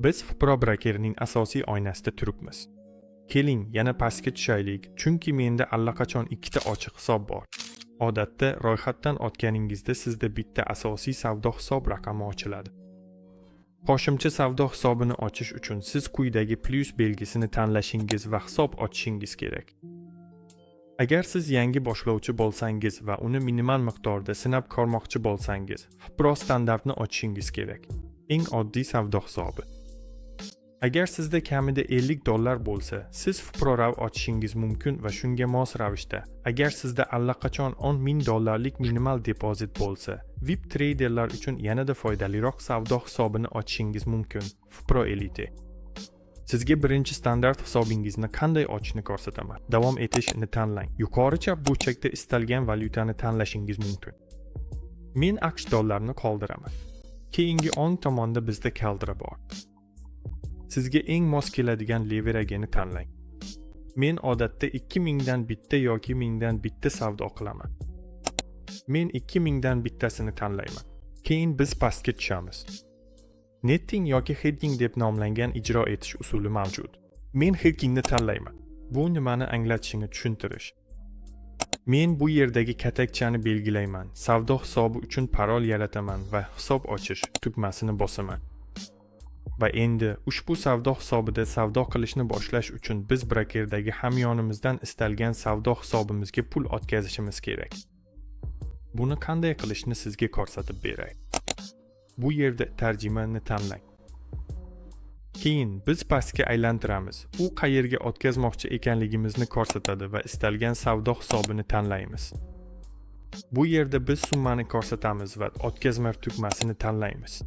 Biz Fpro brokerining asosiy oynasida turibmiz. Keling, yana pastga tushaylik, chunki menda allaqachon ikkita ochiq hisob bor. Odatda ro'yxatdan o'tganingizda sizda bitta asosiy savdo hisob raqami ochiladi. Qo'shimcha savdo hisobini ochish uchun siz quyidagi plus belgisini tanlashingiz va hisob ochishingiz kerak. Agar siz yangi boshlovchi bo'lsangiz va uni minimal miqdorda sinab ko'rmoqchi bo'lsangiz, Fpro standartni ochishingiz kerak. Eng oddiy savdo hisobi. Agar sizda kamida $50 bo'lsa, siz Fpro Rav ochishingiz mumkin va shunga mos ravishda. Agar sizda allaqachon $10,000 minimal depozit bo'lsa, VIP traderlar uchun yanada foydaliroq savdo hisobini ochishingiz mumkin. Fpro Elite. Sizga birinchi standart hisobingizni qanday ochishni ko'rsataman. Davom etishni tanlang. Yuqori chap burchakda istalgan valyutani tanlashingiz mumkin. Men AQSh dollarini qoldiraman. Keyingi o'ng tomonda bizda kaldira bor. Sizga eng mos keladigan leveragini tanlang. Men odatda 2000 dan bitta yoki 1000 dan bitta savdo qilaman. Men 2000 dan bittasini tanlayman. Keyin biz pastga tushamiz. Netting yoki hedging deb nomlangan ijro etish usuli mavjud. Men hedgingni tanlayman. Bu nimani anglatishini tushuntirish. Men bu yerdagi katakchani belgilayman. Savdo hisobi uchun parol yarataman va hisob ochish tugmasini bosaman. Va endi ushbu savdo hisobida savdo qilishni boshlash uchun biz brokerdagi hamyonimizdan istalgan savdo hisobimizga pul o'tkazishimiz kerak. Buni qanday qilishni sizga ko'rsatib beray. Bu yerda tarjimani tanlang. Keyin biz pastga aylantiramiz. U qayerga o'tkazmoqchi ekanligimizni ko'rsatadi va istalgan savdo hisobini tanlaymiz. Bu yerda biz summani ko'rsatamiz va o'tkazma tugmasini tanlaymiz.